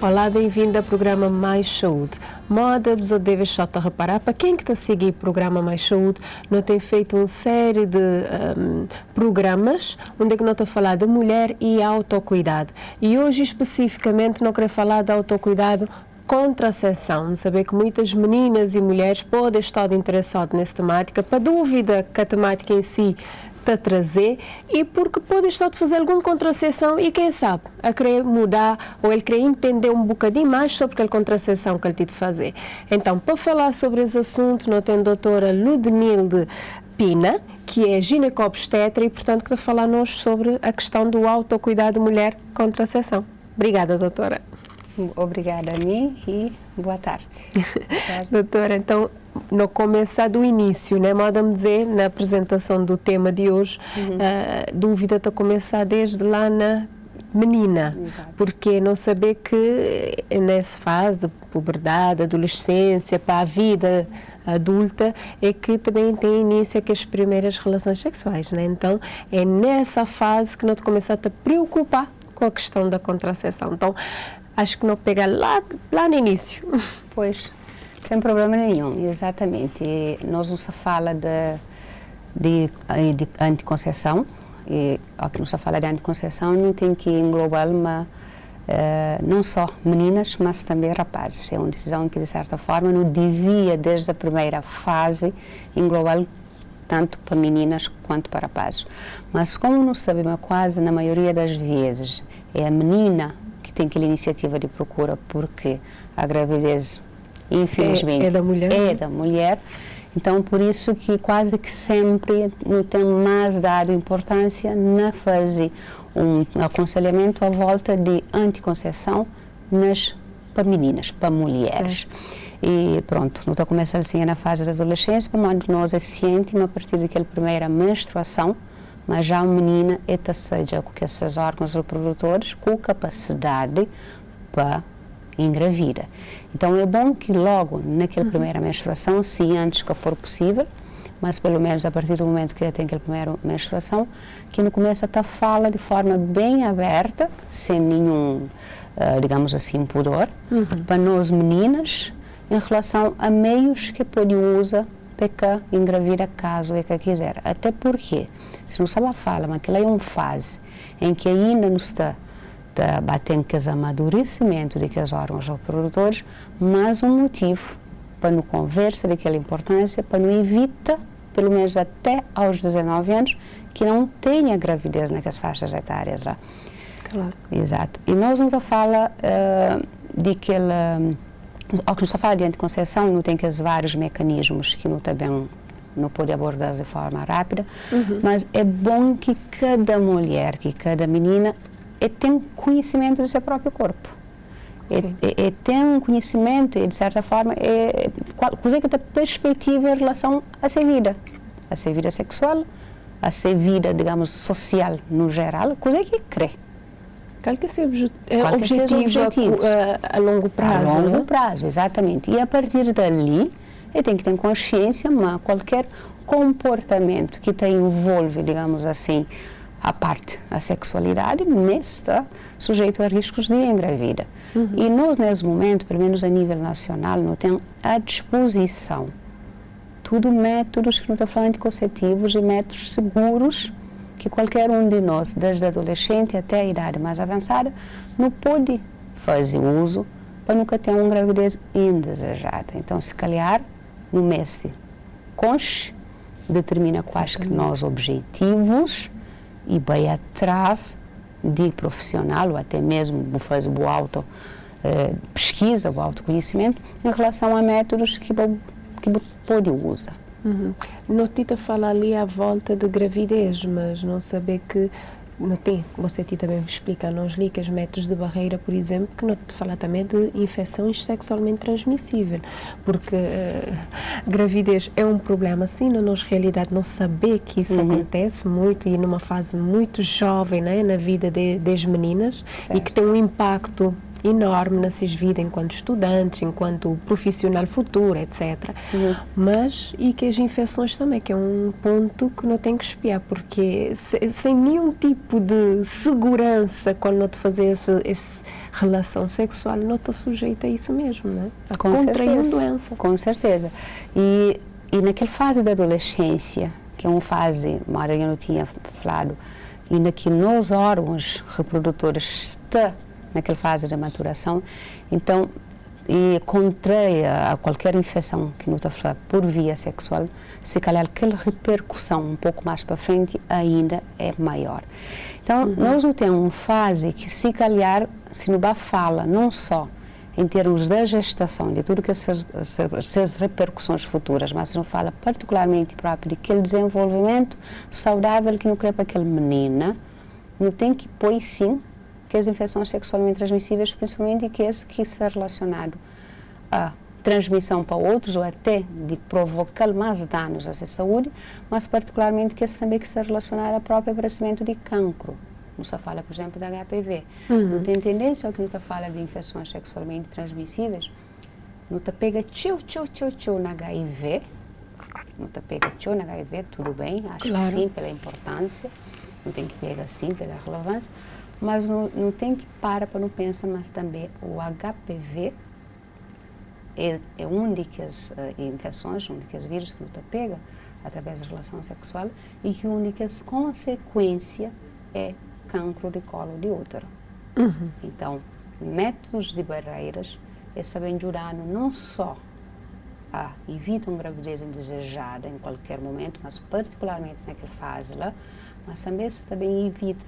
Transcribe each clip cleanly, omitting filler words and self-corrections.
Olá, bem-vindo ao programa Mais Saúde. Moda, você deve estar a reparar, para quem que está a seguir o programa Mais Saúde, nós temos feito uma série de programas onde é que nós estamos a falar de mulher e autocuidado. E hoje, especificamente, nós queremos falar de autocuidado contracepção. Saber que muitas meninas e mulheres podem estar interessadas nessa temática, para dúvida que a temática em si a trazer e porque pode estar de fazer alguma contracepção e quem sabe a querer mudar ou ele querer entender um bocadinho mais sobre aquela contracepção que ele tem de fazer. Então, para falar sobre esse assunto, nós temos a doutora Ludmilde Pina, que é ginecobstetra e, portanto, que vai falar-nos sobre a questão do autocuidado mulher contracepção. Obrigada, doutora. Obrigada a mim e boa tarde. Doutora, então, no começar do início, né, moda-me dizer, na apresentação do tema de hoje, dúvida está a começar desde lá na menina. Exato. Porque não saber que nessa fase de puberdade, adolescência, para a vida adulta, é que também tem início aquelas primeiras relações sexuais, né? Então, é nessa fase que nós começamos a te preocupar com a questão da contracepção. Então, acho que não pega lá no início. Pois, sem problema nenhum, exatamente. E nós não se fala de anticoncepção, e ao que não se fala de anticoncepção, não tem que englobar não só meninas, mas também rapazes. É uma decisão que, de certa forma, não devia, desde a primeira fase, englobar tanto para meninas quanto para rapazes. Mas como não sabemos, quase na maioria das vezes, é a menina que tem aquela iniciativa de procura, porque a gravidez, infelizmente, é da mulher. É da mulher. Então, por isso que quase que sempre não tem mais dado importância na fazer um aconselhamento à volta de anticoncepção para meninas, para mulheres. Certo. E pronto, não está começando assim na fase da adolescência, como nós é ciente, a partir daquela primeira menstruação, mas já a menina está seja com esses órgãos reprodutores com capacidade para engravidar. Então é bom que logo naquela primeira menstruação, se antes que for possível, mas pelo menos a partir do momento que tem aquela primeira menstruação, que não começa a falar de forma bem aberta, sem nenhum, digamos assim, pudor, para nós meninas, em relação a meios que pode usar para engravidar caso é que quiser. Até porque, se não sabe falar, mas aquela é uma fase em que ainda não está batendo que os amadurecimento de que os órgãos reprodutores, mas um motivo para não conversa daquela importância, para não evitar, pelo menos até aos 19 anos, que não tenha gravidez naquelas faixas etárias lá. Claro. Exato. E nós não fala de aquela... Ao que não se fala de anticoncepção, não tem aqueles vários mecanismos que não também não pode abordar de forma rápida, mas é bom que cada mulher, que cada menina tenha conhecimento do seu próprio corpo. Tem um conhecimento e, de certa forma, coisa que tem perspectiva em relação a sua vida sexual, a sua vida, digamos, social no geral, coisa que crê. Qual que seja o objetivo a longo prazo? A longo prazo, exatamente. E a partir dali, ele tem que ter consciência, mas qualquer comportamento que te envolve, digamos assim, a sexualidade, está sujeito a riscos de engravidar. E nós, nesse momento, pelo menos a nível nacional, não temos à disposição tudo métodos que não estão falando anticonceptivos e métodos seguros que qualquer um de nós, desde adolescente até a idade mais avançada, não pode fazer uso para nunca ter uma gravidez indesejada. Então, se calhar, no mês de conche, determina quais que nós objetivos e vai atrás de profissional ou até mesmo fazer boa pesquisa, o autoconhecimento em relação a métodos que pode usar. Notita fala ali à volta de gravidez, mas não saber que não tem, você também explica-nos ali que os métodos de barreira, por exemplo, que não te fala também de infecções sexualmente transmissíveis, porque gravidez é um problema, sim, na nossa realidade, não saber que isso acontece muito e numa fase muito jovem, né, na vida das meninas, certo, e que tem um impacto enorme na sua vida enquanto estudantes, enquanto profissional futuro, etc. Mas, e que as infecções também, que é um ponto que não tem que espiar, porque sem nenhum tipo de segurança quando não te fazer essa relação sexual, não está sujeita a isso mesmo, né? A contrair uma doença. Com certeza. E naquela fase da adolescência, que é uma fase, Maria não tinha falado, e naquele nos órgãos reprodutores está naquela fase de maturação, então, e contrai a qualquer infecção que não está falando por via sexual, se calhar aquela repercussão um pouco mais para frente ainda é maior. Então, nós não temos uma fase que se calhar, se não fala, não só em termos da gestação, de tudo que essas repercussões futuras, mas não fala particularmente próprio daquele desenvolvimento saudável que não cria para aquela menina, não tem que pôr sim que as infecções sexualmente transmissíveis, principalmente que esse que está relacionado a transmissão para outros ou até de provocar mais danos à saúde, mas particularmente que esse também que está relacionado ao próprio aparecimento de cancro. Não se fala, por exemplo, da HPV. Não tem tendência ao que não se fala de infecções sexualmente transmissíveis. Não se pega tchau na HIV. Não se pega tchau na HIV, tudo bem. Acho que sim, pela importância. Não tem que pegar sim, pela relevância. Mas não tem que parar para não pensar, mas também o HPV é uma das infecções, um dos vírus que não se pega através da relação sexual e que uma das consequências é cancro de colo de útero. Então, métodos de barreiras é saber ajudar não só a evitar uma gravidez indesejada em qualquer momento, mas particularmente naquela fase lá, mas também evita,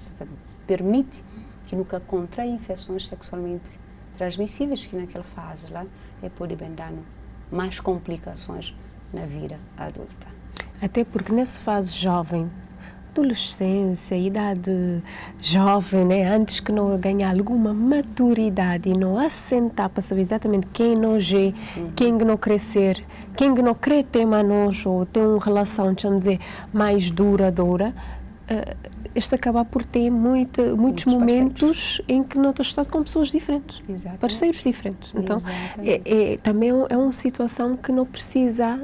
permite que nunca contraia infecções sexualmente transmissíveis, que naquela fase lá pode bem dar mais complicações na vida adulta. Até porque nessa fase jovem, adolescência, idade jovem, né? Antes que não ganhar alguma maturidade e não assentar para saber exatamente quem nós é, quem não crescer, quem não quer ter mais nós ou ter uma relação, vamos dizer, mais duradoura, este acaba por ter muitos momentos em que não está com pessoas diferentes, parceiros diferentes. Então, também é uma situação que não precisa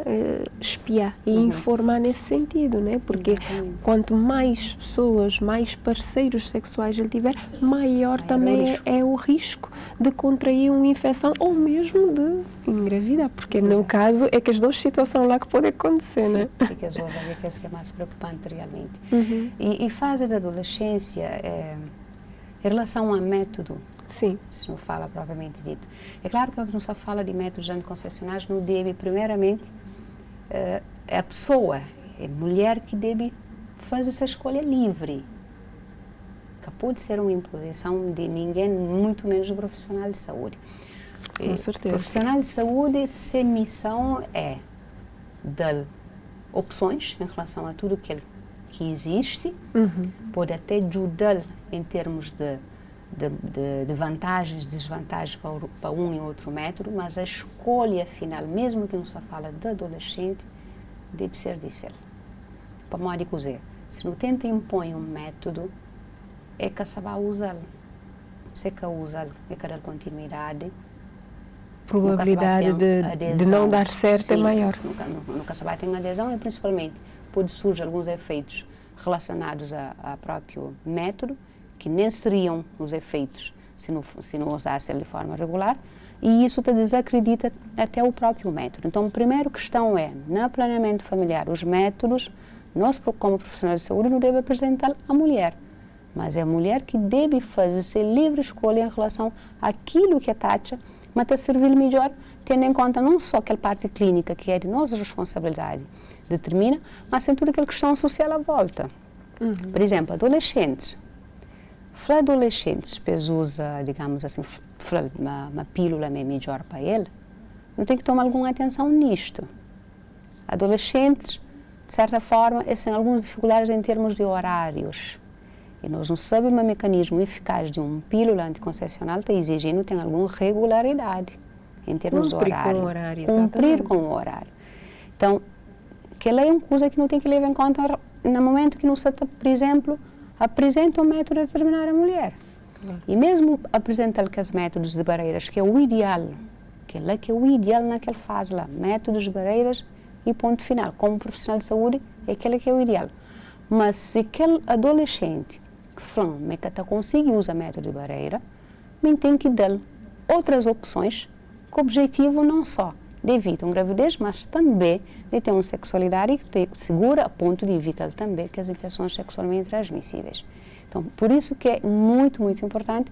espiar e informar nesse sentido, né? Porque quanto mais pessoas, mais parceiros sexuais ele tiver, maior também é o risco de contrair uma infecção ou mesmo de engravidar, porque no caso é que as duas situações lá que podem acontecer, né? Sim, que as duas é que é mais preocupante realmente. E fase da adolescência, em relação a método, sim, se não fala propriamente dito. É claro que não se fala de métodos anticoncepcionais, não deve, primeiramente, a pessoa, a mulher que deve fazer essa escolha livre. Que pode ser uma imposição de ninguém, muito menos do profissional de saúde. Com certeza. O profissional de saúde, sua missão é dar opções em relação a tudo que existe, pode até ajudar em termos de vantagens, desvantagens para um e outro método, mas a escolha final, mesmo que não se fala de adolescente, deve ser de ser. Para modo de dizer, se não tenta impor um método, é que se vai usá-lo. Se é que usa-lo, é que dar continuidade. Probabilidade de não dar certo é maior. Nunca se vai ter uma adesão e principalmente pode surgir alguns efeitos relacionados a próprio método, que nem seriam os efeitos se não usasse ele de forma regular, e isso te desacredita até o próprio método. Então, a primeira questão é, no planeamento familiar, os métodos, nós como profissionais de saúde não devemos apresentar a mulher, mas é a mulher que deve fazer essa livre escolha em relação àquilo que a taxa, mas te servir melhor, tendo em conta não só aquela parte clínica que é de nossa responsabilidade, determina, mas tem toda aquela questão social à volta. Por exemplo, adolescentes. Para adolescentes, pois usa, digamos assim, uma pílula melhor para ele, não tem que tomar alguma atenção nisto. Adolescentes, de certa forma, têm algumas dificuldades em termos de horários. E nós não sabemos o mecanismo eficaz de uma pílula anticoncepcional está exigindo tem alguma regularidade em termos de horário. Cumprir com o horário. Então, que é uma coisa que não tem que levar em conta no momento que não se, por exemplo, apresenta um método a determinar a mulher. Claro. E mesmo apresentar aqueles métodos de barreiras, que é o ideal, que é o ideal naquela fase lá, métodos de barreiras e ponto final. Como profissional de saúde, é aquele que é o ideal. Mas se aquele adolescente que fala, mas que consegue usar método de barreira, mas tem que dar outras opções, com o objetivo não só de evitar uma gravidez, mas também de ter uma sexualidade que segura a ponto de evitar também que as infecções sexualmente transmissíveis. Então, por isso que é muito, muito importante,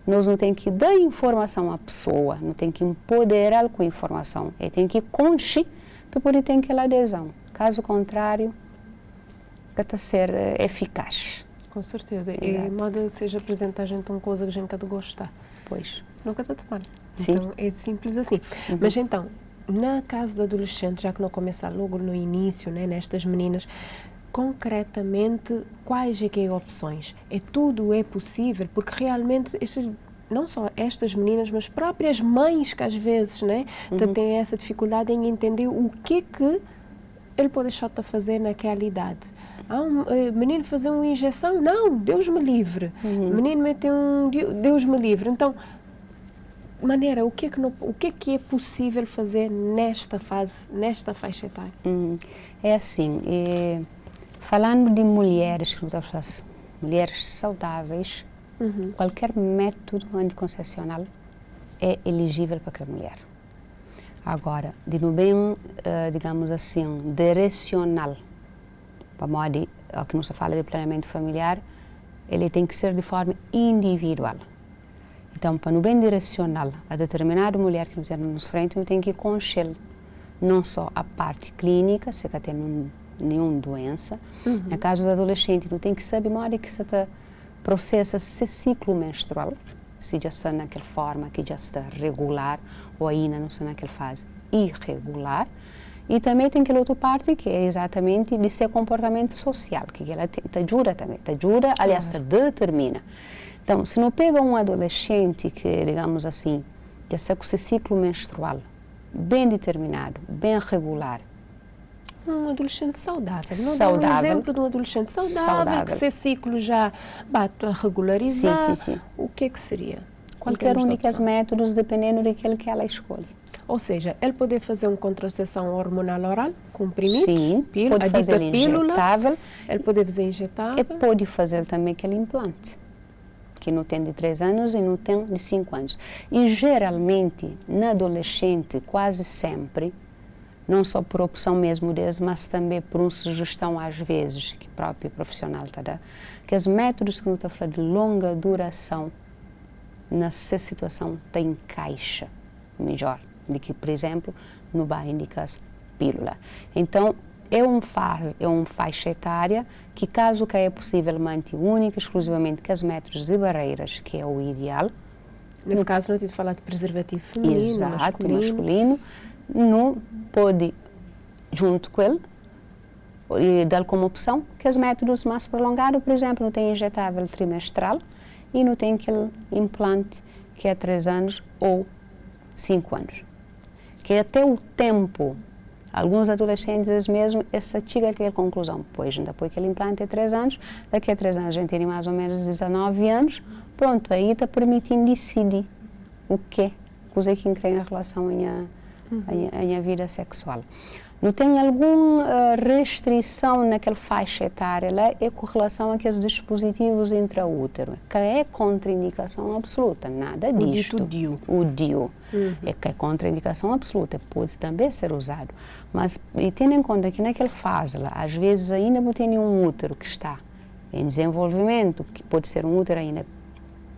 nós não temos que dar informação à pessoa, não temos que empoderar com a informação, e tem que conhecer para poder ter aquela adesão. Caso contrário, para ser eficaz. Com certeza. E moda seja apresentar a gente uma coisa que a gente quer gostar. Pois. Nunca está tomar. Sim. Então, é simples assim. Mas então, na casa do adolescente, já que não começar logo no início, né, nestas meninas, concretamente, quais é que é opções? Tudo é possível? Porque realmente, não só estas meninas, mas próprias mães que às vezes, né, têm essa dificuldade em entender o que ele pode deixar de fazer naquela idade. Menino fazer uma injeção? Não, Deus me livre. Menino meter Deus me livre. Então, o que é possível fazer nesta fase, nesta faixa etária? É assim, falando de mulheres, mulheres saudáveis, qualquer método anticoncepcional é elegível para aquela mulher. Agora, de no bem, digamos assim, direcional, para modo ao que não se fala de planeamento familiar, ele tem que ser de forma individual. Então, para no bem direcional a determinada mulher que nos frente, não tem que conhecer não só a parte clínica, se ela tem nenhuma doença. No caso do adolescente, não tem que saber modo que se processa esse ciclo menstrual, se já está naquela forma que já está regular ou ainda não está naquela fase irregular. E também tem aquela outra parte que é exatamente de seu comportamento social, que ela te ajuda também, aliás, te determina. Então, se não pega um adolescente que, digamos assim, já está com esse ciclo menstrual bem determinado, bem regular. Um adolescente saudável. Não dá um exemplo de um adolescente saudável, que esse ciclo já bate a regularizar. Sim. O que seria? Qualquer únicos métodos, dependendo daquele que ela escolhe. Ou seja, ele poder fazer uma contracepção hormonal oral, comprimidos, pode fazer pílula, injetável. Ele pode fazer injetável. E pode fazer também aquele implante, que não tem de 3 anos e não tem de 5 anos. E geralmente, na adolescente, quase sempre, não só por opção mesmo deles, mas também por uma sugestão às vezes, que o próprio profissional está dando, que os métodos que não está falando de longa duração, nessa situação, encaixa melhor do que, por exemplo, no vai indicar pílula. Então, é uma faixa etária que, caso que é possível, manter única, exclusivamente com os métodos de barreiras, que é o ideal. Nesse caso, não estou a falar de preservativo feminino, exato, masculino. Não pode, junto com ele, e dar como opção que os métodos mais prolongados, por exemplo, não tem injetável trimestral e não tem aquele implante que é 3 anos ou 5 anos. Que até o tempo, alguns adolescentes mesmo, essa chega àquela conclusão, pois depois que ele implante é 3 anos, daqui a 3 anos a gente tem mais ou menos 19 anos, pronto, aí está permitindo decidir o que coisa que inclui em relação à vida sexual. Não tem alguma restrição naquela faixa etária lá, é com relação àqueles dispositivos intraútero, que é contraindicação absoluta, nada disto. O DIU. É que é contraindicação absoluta, pode também ser usado. Mas, e tendo em conta que naquela fase lá, às vezes ainda não tem um útero que está em desenvolvimento, que pode ser um útero ainda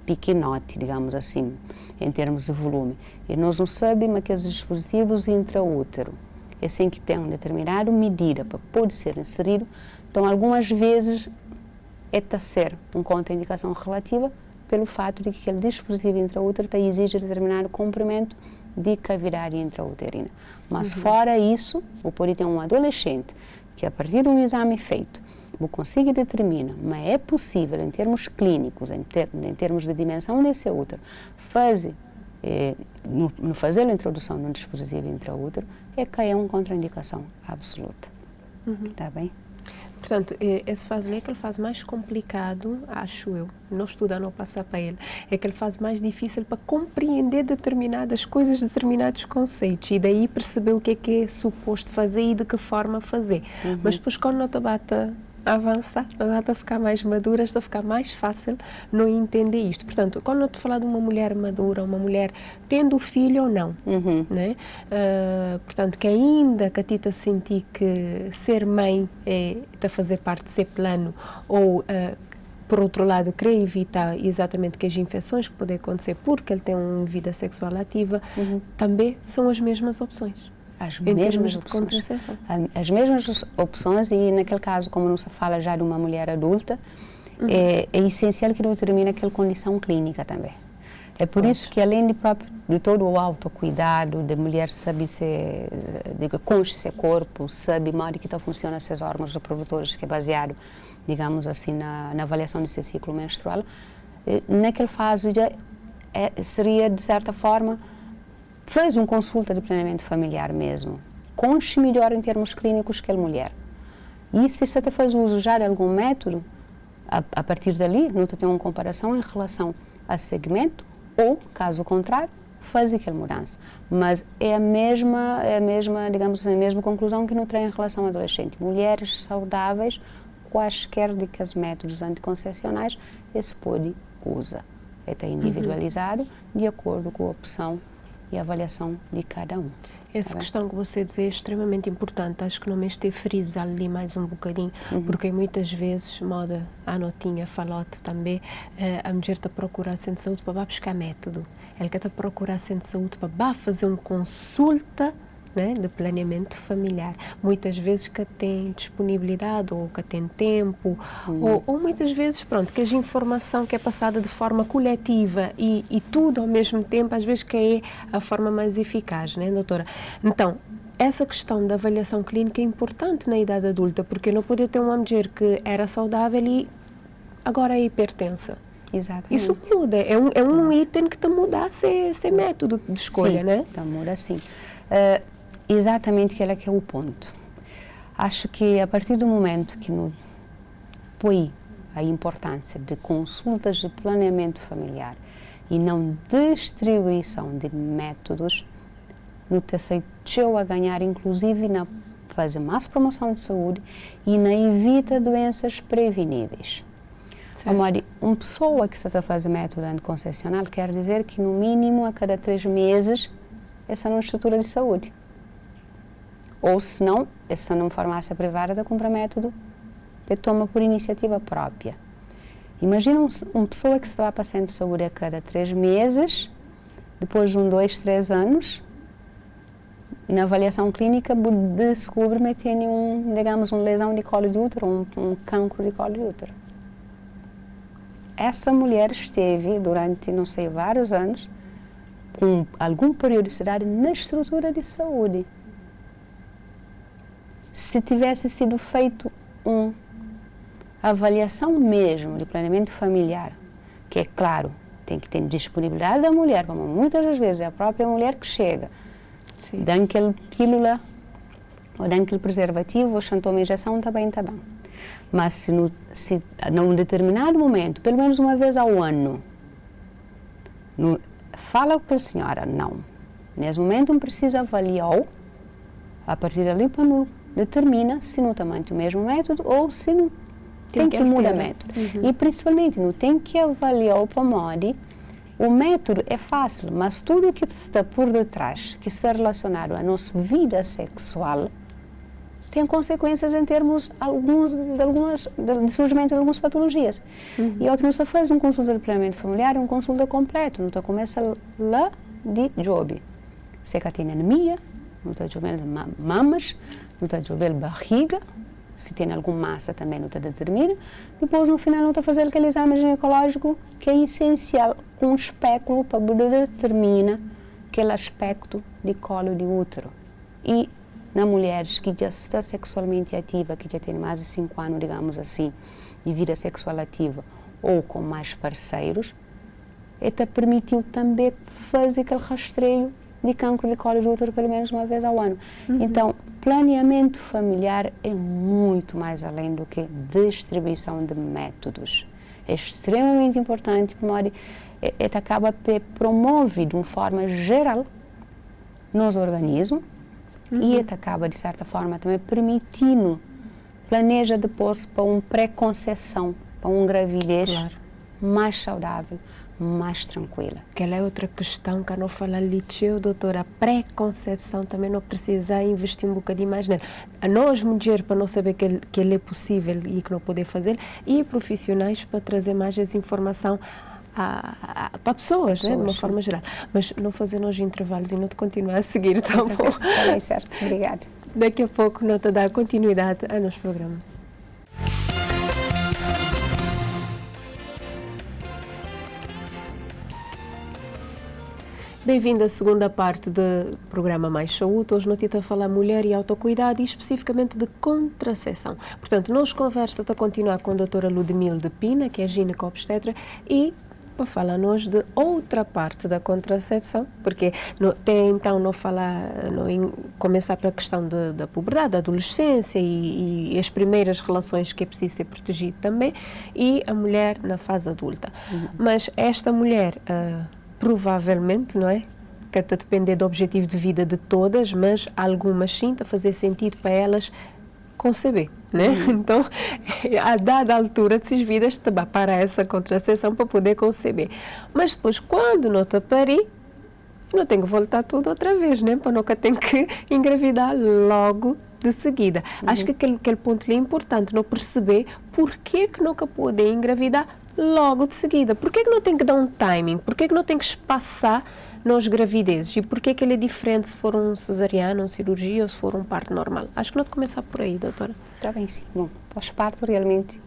pequenote, digamos assim, em termos de volume. E nós não sabemos aqueles dispositivos intraútero. É sem que tenha uma determinada medida para poder ser inserido, então algumas vezes é ser uma contraindicação relativa pelo fato de que aquele dispositivo intraútero exige determinado comprimento de cavidade intrauterina. Mas fora isso, o pode ter um adolescente que a partir de um exame feito, o consiga determinar, mas é possível em termos clínicos, em termos de dimensão desse útero, fazer a introdução de um dispositivo intraútero, é que é uma contraindicação absoluta. Está bem? Portanto, esse fase é aquele fase mais complicado, acho eu, não estudar, não passar para ele, é aquele fase mais difícil para compreender determinadas coisas, determinados conceitos e daí perceber o que é suposto fazer e de que forma fazer. Mas depois quando não te bate a avançar, a ficar mais madura, a ficar mais fácil não entender isto. Portanto, quando eu te falar de uma mulher madura, uma mulher tendo filho ou não, né? Portanto, que ainda que a ti te sentir que ser mãe está a fazer parte de ser plano ou por outro lado, querer evitar exatamente que as infecções que podem acontecer porque ele tem uma vida sexual ativa, também são as mesmas opções. As em mesmas termos de opções. contracepção. As mesmas opções e naquele caso, como não se fala já de uma mulher adulta, é essencial que não termine aquela condição clínica também. É por isso que além de todo o autocuidado, da mulher saber conhecer seu corpo, saber modo que funciona seus órgãos reprodutores, que é baseado, digamos assim, na avaliação desse ciclo menstrual, naquela fase já seria, de certa forma, faz uma consulta de planeamento familiar mesmo, conhecer melhor em termos clínicos que a mulher. E se você faz uso já de algum método, a partir dali, não tem uma comparação em relação a segmento, ou, caso contrário, faz aquela mudança. Mas é a mesma, digamos, a mesma conclusão que não tem em relação ao adolescente. Mulheres saudáveis, quaisquer de que os métodos anticoncepcionais, esse pode usar. Está individualizado de acordo com a opção e a avaliação de cada um. Essa questão que você diz é extremamente importante. Acho que não me estive a frisar ali mais um bocadinho, porque muitas vezes, moda, a notinha, falote também, a mulher está a procurar centro de saúde para buscar método. Ela quer procurar centro de saúde para fazer uma consulta, né, de planeamento familiar. Muitas vezes que tem disponibilidade ou que tem tempo, ou muitas vezes, pronto, que a informação que é passada de forma coletiva e tudo ao mesmo tempo, às vezes que é a forma mais eficaz, né, doutora? Então, essa questão da avaliação clínica é importante na idade adulta, porque não pode ter uma mulher que era saudável e agora é hipertensa. Exatamente. Isso muda, é um item que está a mudar esse método de escolha, sim, né? Está a mudar, sim. Exatamente aquele que é o ponto. Acho que a partir do momento que nos põe a importância de consultas de planeamento familiar e não distribuição de métodos, nos aceitou a ganhar, inclusive, na fazer mais promoção de saúde e na evita doenças preveníveis. Amor, uma pessoa que está a fazer método anticoncepcional quer dizer que, no mínimo, a cada 3 meses, essa é uma estrutura de saúde. Ou, se não, essa numa farmácia privada compra método que toma por iniciativa própria. Imagina uma pessoa que está passando saúde a cada 3 meses, depois de 2, 3 anos, na avaliação clínica, descobre que tem digamos, uma lesão de colo de útero, um cancro de colo de útero. Essa mulher esteve, durante, não sei, vários anos, com alguma periodicidade na estrutura de saúde. Se tivesse sido feito uma avaliação mesmo de planeamento familiar, que é claro, tem que ter disponibilidade da mulher, como muitas das vezes é a própria mulher que chega, dá aquela pílula, ou dá aquele preservativo, ou chantou uma injeção, está bem. Mas se num determinado momento, pelo menos uma vez ao ano, fala com a senhora, não, nesse momento não precisa avaliar, a partir dali para não determina se não também o mesmo método ou se não tem que mudar o método. E principalmente não tem que avaliar o modo. O método é fácil, mas tudo o que está por detrás, que está relacionado à nossa vida sexual, tem consequências em termos de surgimento de algumas patologias. E o que nos faz uma consulta de planeamento familiar é uma consulta completa. Não começa lá de job. Se tem anemia, não está jogando mamas, não está jogando barriga, se tem alguma massa também não está determina. Depois, no final, não está fazendo aquele exame ginecológico que é essencial, um espéculo para determinar aquele aspecto de colo de útero. E na mulheres que já está sexualmente ativa, que já tem mais de 5 anos, digamos assim, de vida sexual ativa, ou com mais parceiros, permitiu também fazer aquele rastreio de cancro de colo de útero pelo menos uma vez ao ano. Então, planeamento familiar é muito mais além do que distribuição de métodos. É extremamente importante, porque acaba promove de uma forma geral nos organismos e acaba, de certa forma, também permitindo planeja depois para uma pré-conceição, para uma gravidez mais saudável, mais tranquila. Aquela é outra questão que não fala ali, doutora, a pré-concepção também não precisa investir um bocadinho mais nela. A nós, mulheres, para não saber que ele é possível e que não poder fazer, e profissionais para trazer mais essa informação para pessoas, né, de uma forma geral. Mas não fazer nos intervalos e não te continuar a seguir, tá bom? Está bem certo, obrigada. Daqui a pouco não te dá continuidade ao nosso programa. Bem-vindo à segunda parte do programa Mais Saúde. Hoje nós estamos a falar mulher e autocuidado e especificamente de contracepção. Portanto, nós conversa a continuar com a doutora Ludmila de Pina, que é gineco-obstetra, e para falar nós de outra parte da contracepção, porque então não falar, começar para a questão da puberdade, da adolescência e as primeiras relações que é preciso ser protegido também, e a mulher na fase adulta. Mas esta mulher, provavelmente, não é? Que está a depender do objetivo de vida de todas, mas algumas sim, está a fazer sentido para elas conceber, né? Então, a dada altura de suas vidas, para essa contracepção para poder conceber. Mas depois, quando não está a parir, não tem que voltar tudo outra vez, né? Para nunca tem que engravidar logo de seguida. Acho que aquele ponto é importante, não perceber por que nunca pode engravidar logo de seguida. Por que não tem que dar um timing? Por que não tem que espaçar nas gravidezes? E por que ele é diferente se for um cesariano, uma cirurgia ou se for um parto normal? Acho que não te começar por aí, doutora. Está bem, sim. Bom, pós-parto realmente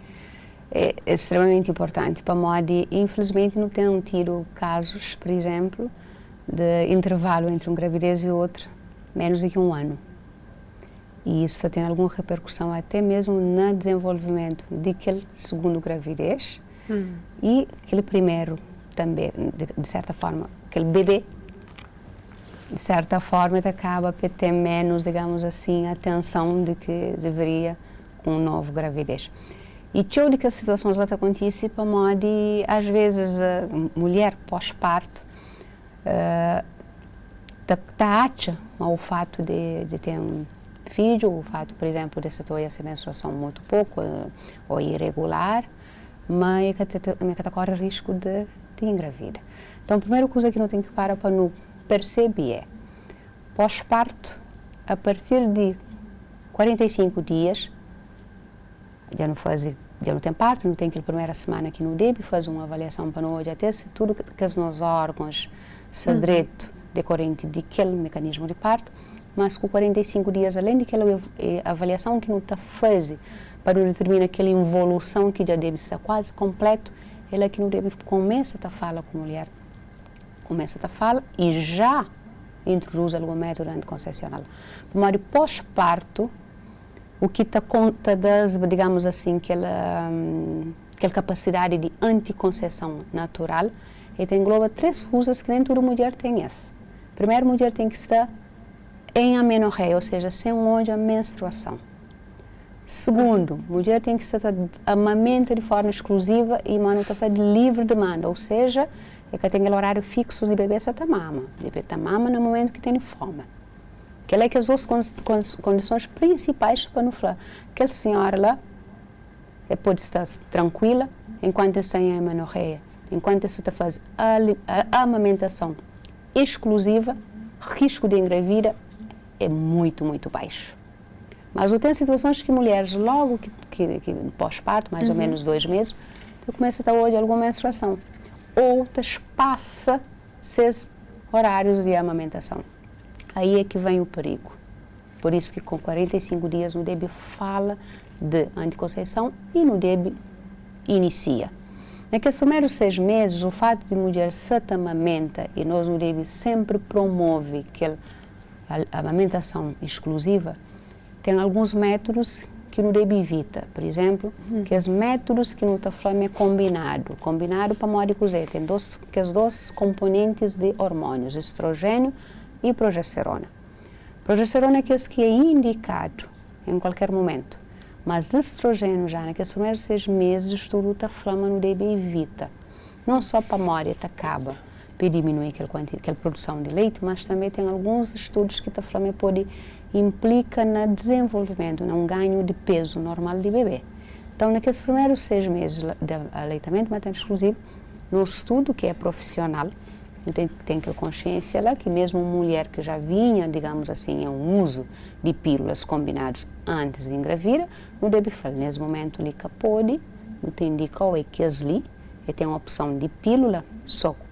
é extremamente importante. Para modo, infelizmente, não tem tido casos, por exemplo, de intervalo entre uma gravidez e outra menos do que um ano. E isso tem alguma repercussão até mesmo no desenvolvimento daquele segundo gravidez e aquele primeiro também, de certa forma, aquele bebê, de certa forma, acaba por ter menos, digamos assim, atenção de que deveria com um novo gravidez. E de que as situações lá acontecem para modo, às vezes, a mulher pós-parto está acha ao fato de ter um filho, o fato, por exemplo, de se ter essa menstruação muito pouco ou irregular, mas que corre risco de engravidar. Então, a primeira coisa que não tem que parar para não perceber é, pós-parto, a partir de 45 dias, já não tem parto, não tem aquela primeira semana que não deve fazer uma avaliação para nós, até se tudo que os nossos órgãos se direito decorrente daquele mecanismo de parto, mas com 45 dias, além daquela avaliação que não está fazendo para determinar aquela evolução que já deve estar quase completo, ela que não deve começa a falar com a mulher, começa a falar e já introduz algum método anticoncepcional. Mas pós-parto, o que está conta das, digamos assim, aquela capacidade de anticoncepção natural, ele engloba 3 coisas que nem toda mulher tem essa. Primeiro, a mulher tem que estar em amenorreia, ou seja, sem onde a menstruação. Segundo, a mulher tem que estar amamenta de forma exclusiva e manutenção de livre demanda, ou seja, é que tem aquele horário fixo de bebê se mama. O bebê mama no momento que tem fome. Que é que as duas condições principais para não falar. Que a senhora lá pode estar tranquila enquanto está em amenorreia, enquanto se está fazendo a amamentação exclusiva, risco de engravidar é muito, muito baixo. Mas tem situações que mulheres, logo que pós-parto, mais ou menos 2 meses, começa a ter hoje alguma menstruação. Outras passa seus horários de amamentação. Aí é que vem o perigo. Por isso que com 45 dias no deve fala de anticoncepção e no deve inicia. Naqueles primeiros 6 meses, o fato de mulher se amamenta e nós no deve sempre promove a amamentação exclusiva, tem alguns métodos que não deve evitar. Por exemplo, que os métodos que não está falando é combinado. Combinado para modo de cozer. Tem os 2 componentes de hormônios, estrogênio e progesterona. Progesterona é aquele que é indicado em qualquer momento, mas estrogênio já naqueles primeiros 6 meses tudo está flama no bebê evita. Não só para a memória acaba para diminuir aquela produção de leite, mas também tem alguns estudos que a flama pode implica no desenvolvimento, num ganho de peso normal de bebê. Então, naqueles primeiros 6 meses de aleitamento materno exclusivo, no estudo que é profissional, tem aquela consciência lá que mesmo mulher que já vinha, digamos assim, em um uso de pílulas combinadas antes de engravidar, não deve fazer. Nesse momento, ali que pode, não tem de qual é que ali, e tem uma opção de pílula só com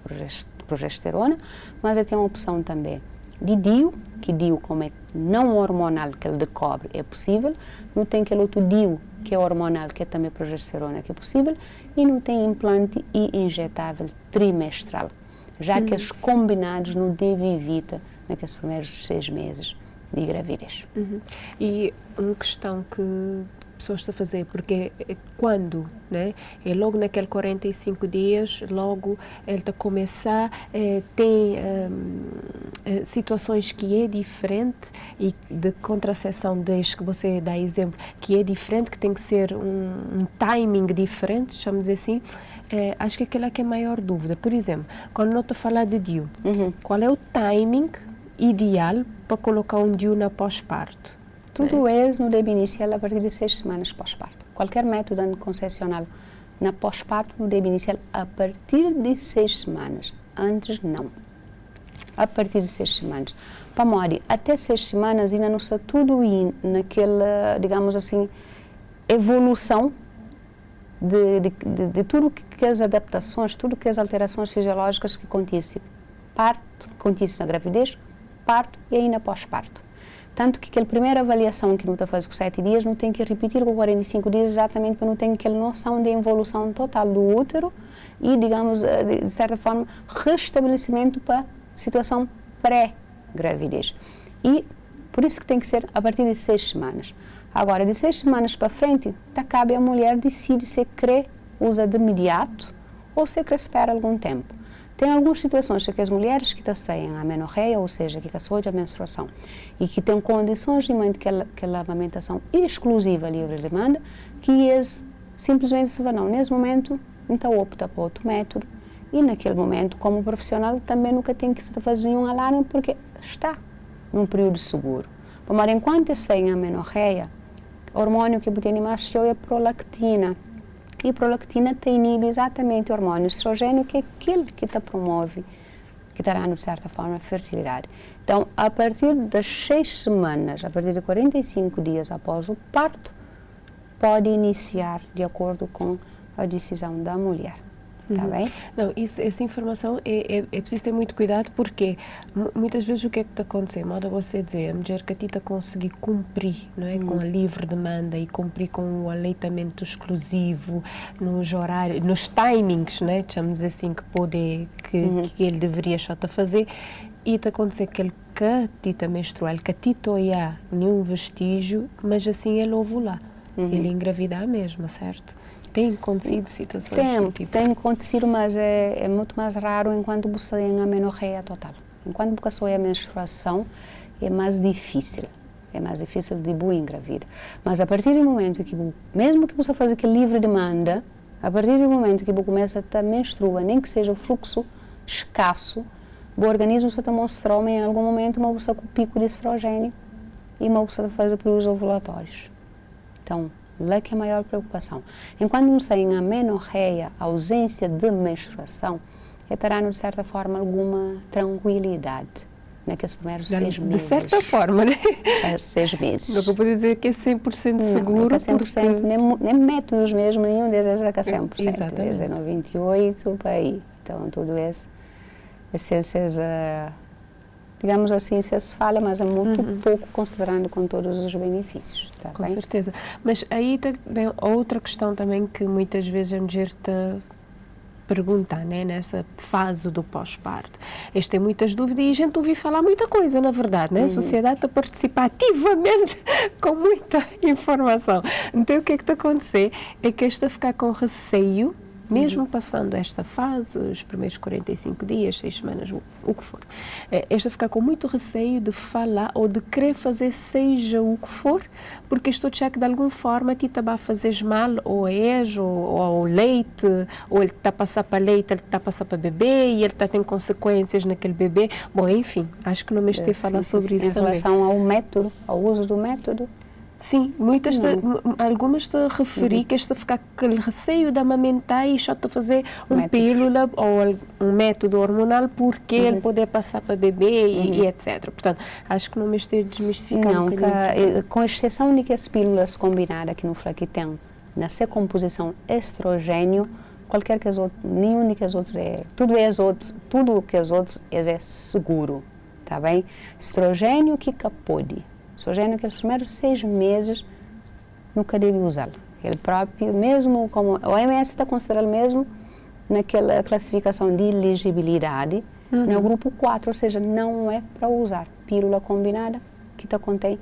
progesterona, mas tem uma opção também de DIU, que DIU como é não hormonal, que é de cobre, é possível, não tem aquele outro DIU, que é hormonal, que é também progesterona, que é possível, e não tem implante e injetável trimestral, já que os combinados não devem evitar naqueles primeiros 6 meses de gravidez. E uma questão que pessoas estão a fazer, porque quando, né, é logo naquele 45 dias, logo ele está a começar, tem situações que é diferente e de contracepção, desde que você dá exemplo, que é diferente, que tem que ser um timing diferente, chamamos assim, acho que aquela que é a maior dúvida. Por exemplo, quando nós estamos a falar de DIU, qual é o timing ideal para colocar um DIU na pós-parto? Tudo isso não deve iniciar a partir de 6 semanas pós-parto. Qualquer método anticoncepcional na pós-parto não deve iniciar a partir de 6 semanas. Antes, não. A partir de 6 semanas. Para Mori, até 6 semanas ainda não está tudo naquela, digamos assim, evolução de tudo que as adaptações, tudo que as alterações fisiológicas que acontecem. Parto, acontece na gravidez, parto e ainda pós-parto. Tanto que aquela primeira avaliação que não está fazendo com 7 dias, não tem que repetir com 45 dias, exatamente para não ter aquela noção de evolução total do útero e, digamos, de certa forma, restabelecimento para a situação pré-gravidez. E por isso que tem que ser a partir de 6 semanas. Agora, de 6 semanas para frente, cabe a mulher decidir se quer usa de imediato ou se quer esperar algum tempo. Tem algumas situações que as mulheres que têm a amenorreia, ou seja, que passou a menstruação, e que têm condições de manter aquela amamentação exclusiva livre de demanda, que eles simplesmente se não, nesse momento, então opta por outro método, e naquele momento, como profissional, também nunca tem que se fazer nenhum alarme, porque está num período seguro. Mas enquanto têm a amenorreia, o hormônio que tem mais é a prolactina. E a prolactina inibe exatamente o hormônio estrogênio, que é aquele que promove, que está dando, de certa forma, a fertilidade. Então, a partir das 6 semanas, a partir de 45 dias após o parto, pode iniciar de acordo com a decisão da mulher. Está bem? Não, essa informação é preciso ter muito cuidado, porque muitas vezes o que é que está acontecendo? Moda você dizer, a mulher que está conseguir cumprir, não é, com a livre demanda e cumprir com o aleitamento exclusivo, nos horários, nos timings, né, chamamos assim, que ele deveria estar a fazer, e está acontecendo que ele catita menstrual, catita olhar nenhum vestígio, mas assim ele ovular, ele engravidar mesmo, certo? Tem acontecido situações? Tem acontecido, mas é muito mais raro enquanto você tem a amenorreia total. Enquanto você tem a menstruação, é mais difícil. É mais difícil de engravidar. Mas a partir do momento que, mesmo que você faça aquele livre demanda, a partir do momento que você começa a menstruar, nem que seja o fluxo escasso, o organismo está mostrando em algum momento uma pessoa com pico de estrogênio e uma pessoa faz períodos ovulatórios. Então, lá que é a maior preocupação. Enquanto não tem a amenorreia, a ausência de menstruação, terá, de certa forma, alguma tranquilidade naqueles primeiros 6 meses. De certa forma, né? 6 meses. Não vou poder dizer que é 100% seguro. Não, é 100%, porque... nem métodos mesmo, nenhum deles é 100%. Exatamente. É 98 para aí. Então, tudo isso, digamos assim, se fala, mas é muito pouco considerando com todos os benefícios. Tá com bem? certeza. Mas aí também outra questão também que muitas vezes a mulher te pergunta, né, nessa fase do pós-parto. Eles têm muitas dúvidas e a gente ouve falar muita coisa, na verdade, né? A sociedade está a participar ativamente com muita informação. Então, o que é que está a acontecer? É que está a ficar com receio mesmo passando esta fase, os primeiros 45 dias, 6 semanas, o que for. Esta ficar com muito receio de falar ou de querer fazer seja o que for, porque estou achando que de alguma forma ti está a fazer mal ou ou ao leite, ou ele está a passar para leite, ele está a passar para bebê e ele está a ter consequências naquele bebê. Bom, enfim, acho que não me estou a falar sobre isso também. Em relação ao método, ao uso do método? Sim, algumas te referi que esta ficar com aquele receio de amamentar e só te fazer pílula ou um método hormonal porque ele poder passar para bebê e etc. Portanto, acho que não me estou a desmistificar um bocadinho. Com exceção de que as pílulas combinadas que no Flaquitem, na sua composição estrogênio, qualquer que as outras, nenhum que as outras tudo que as outras é seguro, tá bem? Estrogênio que pode. Estrogênio que os primeiros 6 meses nunca deve usá-lo. Ele próprio, mesmo como o OMS está considerando mesmo naquela classificação de elegibilidade, no grupo 4, ou seja, não é para usar pílula combinada que contém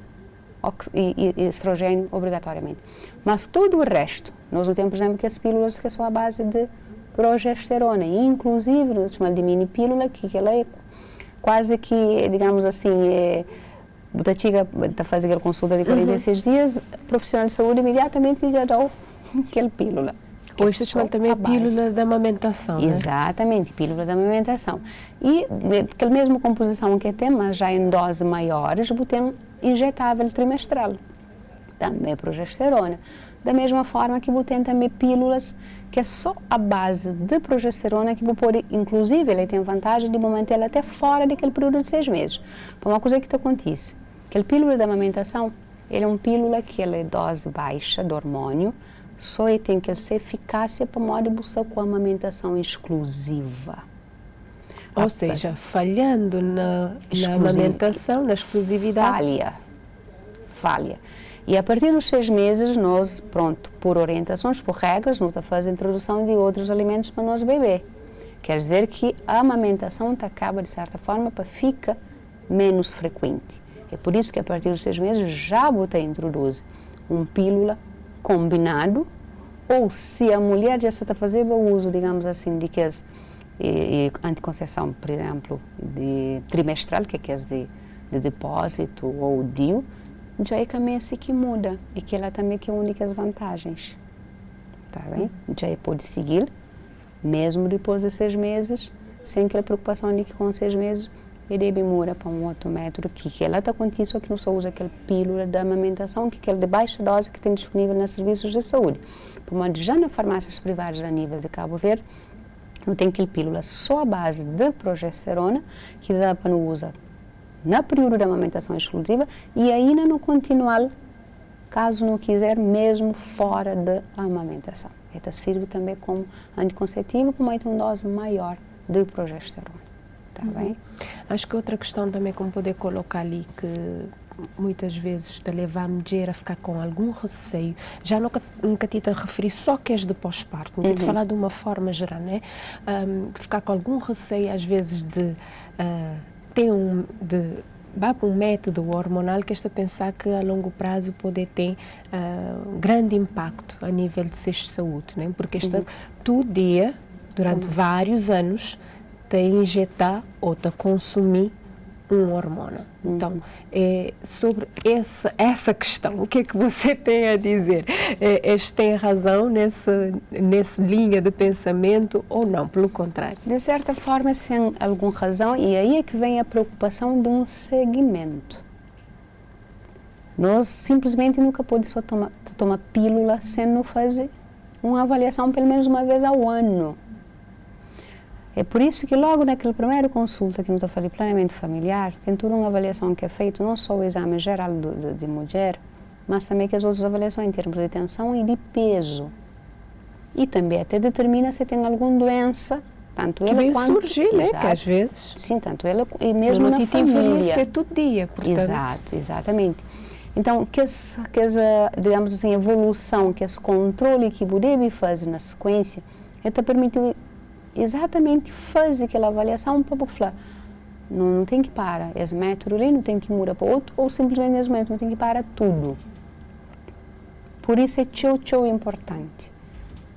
estrogênio obrigatoriamente. Mas todo o resto, nós temos, por exemplo, que as pílulas que são à base de progesterona, inclusive, nós chamamos de mini pílula, que ela é quase que, digamos assim, a chica está fazendo aquela consulta de 46 dias, profissional de saúde imediatamente já dá aquela pílula. Hoje se chama também pílula da amamentação, né? Exatamente, pílula da amamentação. E aquela mesma composição que tem, mas já em doses maiores, tem injetável trimestral, também progesterona. Da mesma forma que tem também pílulas que é só a base de progesterona, que pode, inclusive, ele tem vantagem de manter ela até fora daquele período de 6 meses. Por uma coisa que acontece, aquela pílula da amamentação, ele é uma pílula que ela é dose baixa de hormônio, só tem que ser eficácia para modo de buscar com a amamentação exclusiva. Ou seja, falhando na amamentação, na exclusividade. Falha. E a partir dos 6 meses, nós, pronto, por orientações, por regras, nós fazemos a introdução de outros alimentos para nós beber. Quer dizer que a amamentação acaba, de certa forma, para ficar menos frequente. É por isso que a partir dos 6 meses já você introduz uma pílula combinado, ou se a mulher já está fazendo o uso, digamos assim, de que as anticoncepção, por exemplo, de trimestral, que é de depósito ou DIU, já é caminho assim que muda e que ela também que une as vantagens, tá bem? Já pode seguir, mesmo depois de 6 meses, sem aquela preocupação de que com 6 meses ele deve mudar para um outro método que ela está com isso, que não só usa aquela pílula da amamentação, que é de baixa dose que tem disponível nos serviços de saúde. Mas já nas farmácias privadas a nível de Cabo Verde, não tem aquela pílula só a base de progesterona, que dá para não usar na período da amamentação exclusiva e ainda não continuar, caso não quiser, mesmo fora da amamentação. Ela serve também como anticonceptivo, com uma dose maior de progesterona. Tá bem? Acho que outra questão também como poder colocar ali, que muitas vezes te leva a mulher a ficar com algum receio, já nunca te referi só que és de pós-parto, não te falar de uma forma geral, né? Ficar com algum receio às vezes de vai para um método hormonal que está a pensar que a longo prazo pode ter grande impacto a nível de saúde, né? Porque está todo dia, durante vários anos, te injetar ou te consumir um hormônio. Então, sobre essa questão, o que é que você tem a dizer? Tem razão nessa linha de pensamento ou não? Pelo contrário? De certa forma, tem alguma razão, e aí é que vem a preocupação de um seguimento. Nós simplesmente nunca podemos só tomar pílula sem não fazer uma avaliação pelo menos uma vez ao ano. É por isso que logo naquela primeira consulta que eu falei, planeamento familiar, tem toda uma avaliação que é feita, não só o exame geral de mulher, mas também que as outras avaliações em termos de tensão e de peso. E também até determina se tem alguma doença, tanto que ela vem quanto... surgir, né? Que às vezes... Sim, tanto ela e mesmo na família. Envelhecer todo dia, portanto. Exato, exatamente. Então, que essa, digamos assim, evolução, que esse controle que o deve fazer na sequência, ele permitiu exatamente fazer aquela avaliação para falar, não tem que parar esse método ali, não tem que mudar para outro, ou simplesmente esse método não tem que parar tudo. Por isso é tão importante.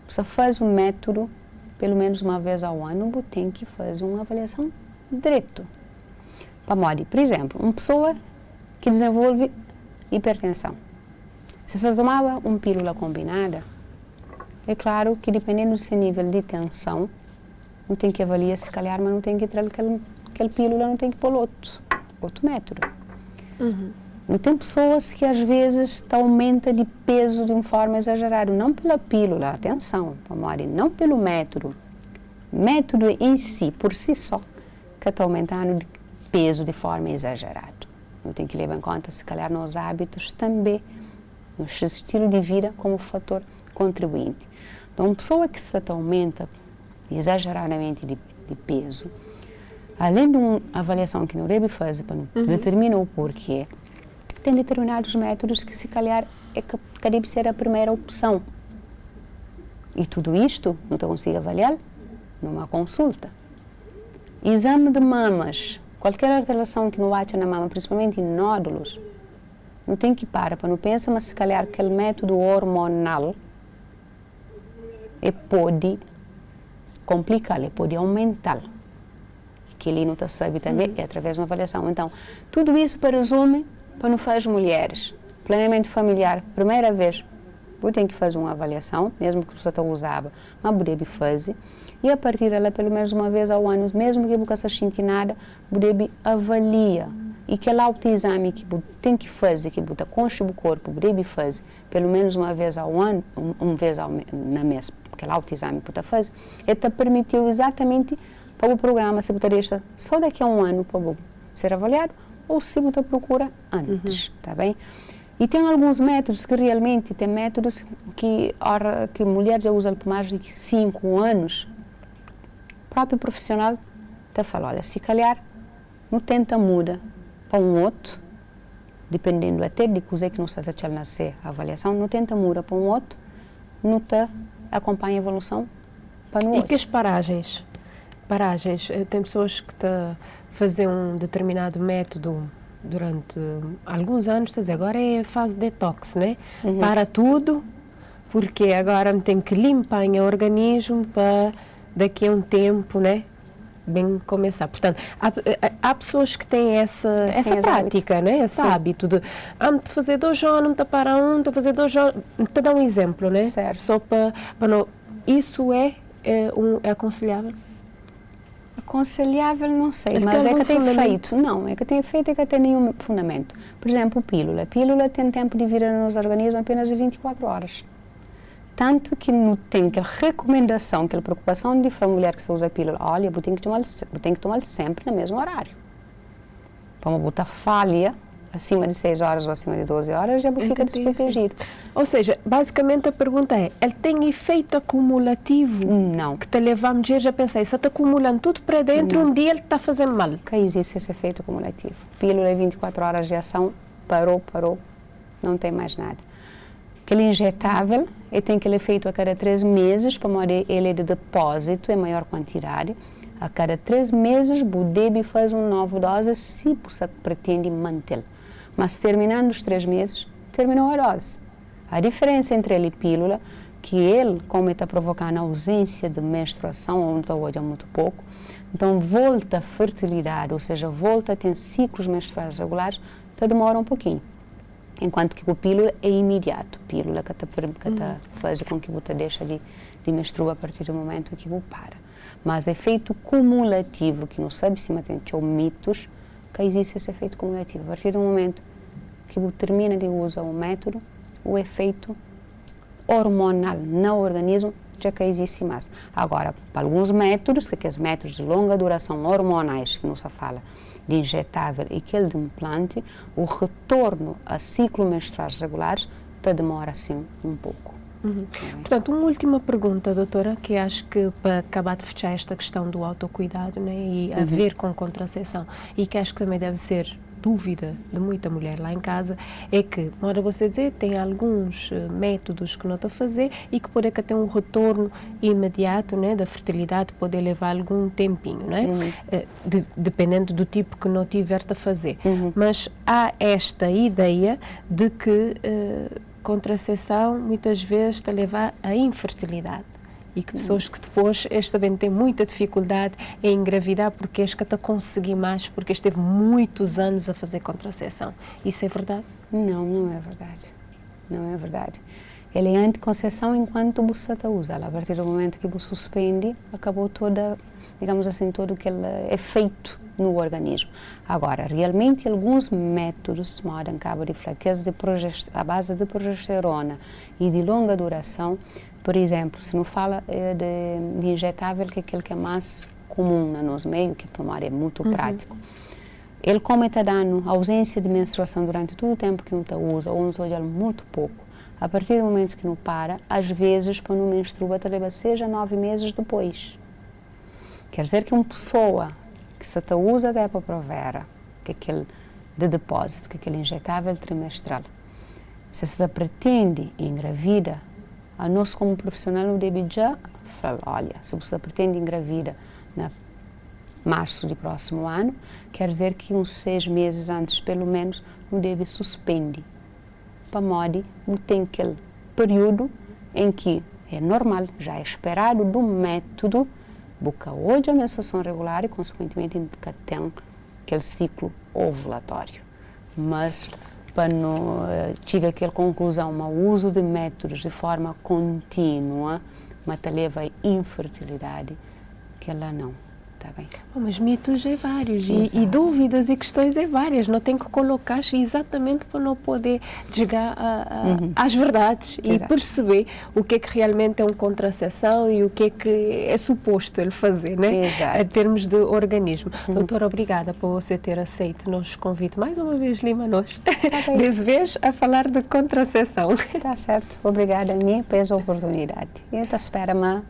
Você faz um método pelo menos uma vez ao ano, você tem que fazer uma avaliação direto. Por exemplo, uma pessoa que desenvolve hipertensão. Se você tomava uma pílula combinada, é claro que dependendo do seu nível de tensão, não tem que avaliar se calhar, mas não tem que entrar aquela pílula, não tem que pôr outro método. Não tem pessoas que às vezes aumenta de peso de uma forma exagerada, não pela pílula, atenção, não pelo método. Método em si, por si só, que está aumentando de peso de forma exagerada. Não tem que levar em conta, se calhar, nos hábitos também, no estilo de vida como fator contribuinte. Então, uma pessoa que se aumenta exageradamente de peso, além de uma avaliação que não deve fazer para determinar o porquê, tem determinados métodos que se calhar que deve ser a primeira opção. E tudo isto não te consigo avaliar numa consulta. Exame de mamas, qualquer alteração que não acha na mama, principalmente em nódulos, não tem que parar para não pensar, mas se calhar aquele método hormonal pode complicar, pode aumentar. Que ele não está sabe também, é através de uma avaliação. Então, tudo isso para resume, para não fazer mulheres. Planeamento familiar, primeira vez, você tem que fazer uma avaliação, mesmo que você não usava, mas você deve fazer. E a partir dela, pelo menos uma vez ao ano, mesmo que você não sente nada, você deve avaliar. E aquele autoexame que você tem que fazer, que você consta o corpo, você deve fazer, pelo menos uma vez ao ano, na mês, aquele autoexame que você faz, te permitiu exatamente para o programa, se você deixa só daqui a um ano para ser avaliado, ou se você procura antes, tá bem? E tem alguns métodos que realmente, tem métodos que a mulher já usa por mais de 5 anos, o próprio profissional te fala, olha, se calhar, não tenta mudar para um outro, dependendo até de coisa que não está a nascer a avaliação, não tenta mudar para um outro, não te acompanha a evolução para o outro. E que as paragens? Tem pessoas que fazem um determinado método durante alguns anos, quer dizer, agora é a fase detox, né? Para tudo, porque agora tem que limpar o organismo para daqui a um tempo, né? Bem começar. Portanto, há pessoas que têm essa prática, né? Esse hábito de te fazer 2 anos, te parar te fazer 2 anos, te dar um exemplo, né? Certo. Só para não. Isso é aconselhável? Aconselhável, não sei, mas é que tem feito. Não, é que tem feito e que tem nenhum fundamento. Por exemplo, pílula. Pílula tem tempo de vida no nosso organismo apenas de 24 horas. Tanto que não tem aquela recomendação, aquela preocupação de a mulher que usa pílula. Olha, você tem que tomar sempre no mesmo horário. Para uma botar falha, acima de 6 horas ou acima de 12 horas, já fica desprotegido. Ou seja, basicamente a pergunta é, ele tem efeito acumulativo? Não. Que te leva a dizer, já pensei, se está acumulando tudo para dentro, um dia ele está fazendo mal. Que existe esse efeito acumulativo. Pílula 24 horas de ação, parou, não tem mais nada. Aquele injetável, ele tem aquele efeito a cada 3 meses, para morar ele de depósito em maior quantidade. A cada 3 meses, você deve fazer uma nova dose se você pretende mantê-lo. Mas terminando os 3 meses, terminou a dose. A diferença entre ele e pílula, que ele, como está provocando a ausência de menstruação, ou então hoje é muito pouco, então volta a fertilidade, ou seja, volta a ter ciclos menstruais regulares, então demora um pouquinho. Enquanto que a pílula é imediato, pílula que faz com que você deixe de menstruar a partir do momento que você para. Mas efeito cumulativo, que não sabe se tem mitos, que existe esse efeito cumulativo. A partir do momento que você termina de usar o método, o efeito hormonal no organismo já que existe mais. Agora, para alguns métodos, que são métodos de longa duração hormonais, que não se fala de injetável e aquele de implante, o retorno a ciclos menstruais regulares demora assim um pouco. Portanto, uma última pergunta, doutora, que acho que para acabar de fechar esta questão do autocuidado, né, e a ver com contracepção, e que acho que também deve ser dúvida de muita mulher lá em casa, é que, mora você dizer, tem alguns métodos que não está a fazer e que pode ter um retorno imediato, né, da fertilidade, pode levar algum tempinho, né, dependendo do tipo que não tiver a fazer. Mas há esta ideia de que contracepção muitas vezes te leva à infertilidade. e que pessoas que depois também têm muita dificuldade em engravidar porque que está conseguir mais, porque esteve muitos anos a fazer contracepção. Isso é verdade? Não, não é verdade. Não é verdade. Ele é anticoncepção enquanto você usa. A partir do momento que você suspende, acabou toda, digamos assim, todo aquele efeito no organismo. Agora, realmente, alguns métodos, modo cabo de fraqueza à base de progesterona e de longa duração, por exemplo, se não fala de injetável, que é aquele que é mais comum no nosso meio, que tomar é muito prático. Ele, como está dando ausência de menstruação durante todo o tempo que não está usa, ou não está usando muito pouco, a partir do momento que não para, às vezes, para não menstruar, talvez seja 9 meses depois. Quer dizer que uma pessoa que se usa da Depo-Provera, que é aquele de depósito, que é aquele injetável trimestral, se você pretende engravida, a nós como profissional não deve já falar, olha, se você pretende engravida na março do próximo ano, quer dizer que uns 6 meses antes, pelo menos, não deve suspender. Para modo, não tem aquele período em que é normal, já é esperado do método, busca hoje a menstruação regular e, consequentemente, tem aquele ciclo ovulatório. Mas, para não chegar àquela conclusão, o uso de métodos de forma contínua, mas leva à infertilidade, que ela não. Tá bem. Mas mitos é vários e dúvidas e questões é várias. Não tem que colocar exatamente para não poder chegar às verdades e perceber o que é que realmente é uma contracepção e o que é suposto ele fazer, né? Em termos de organismo. Doutora, obrigada por você ter aceito o nosso convite mais uma vez, Lima, nós. Dessa vez a falar de contracepção. Tá certo. Obrigada a mim pela oportunidade. E então espera-me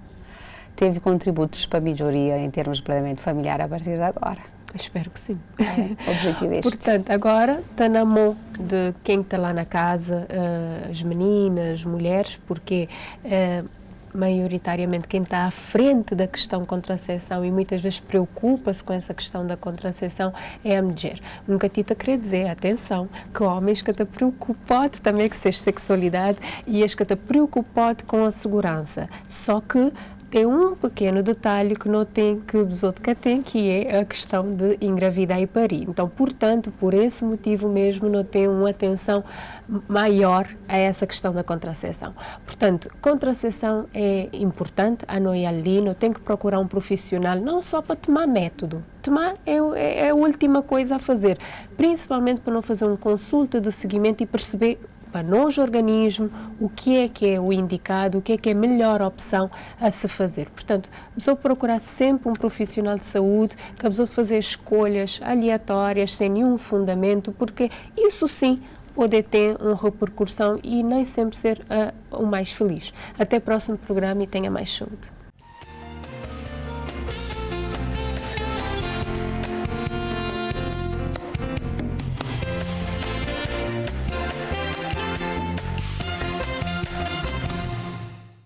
teve contributos para a melhoria em termos de planeamento familiar a partir de agora. Espero que sim. O objetivo é este. Portanto, agora está na mão de quem está lá na casa, as meninas, mulheres, porque maioritariamente quem está à frente da questão contracepção e muitas vezes preocupa-se com essa questão da contracepção é a mulher. Nunca Tita quer dizer, atenção, que homens que estão preocupados também com a sexualidade e as que estão preocupados com a segurança. Só que tem um pequeno detalhe que não tem, que os outros têm, que é a questão de engravidar e parir. Então, portanto, por esse motivo mesmo, não tem uma atenção maior a essa questão da contracepção. Portanto, contracepção é importante, a não ir ali, não tem que procurar um profissional, não só para tomar método. Tomar é a última coisa a fazer, principalmente para não fazer uma consulta de seguimento e perceber para nosso organismo, o que é o indicado, o que é a melhor opção a se fazer. Portanto, a pessoa procurar sempre um profissional de saúde, que a pessoa fazer escolhas aleatórias, sem nenhum fundamento, porque isso sim pode ter uma repercussão e nem sempre ser o mais feliz. Até o próximo programa e tenha mais saúde.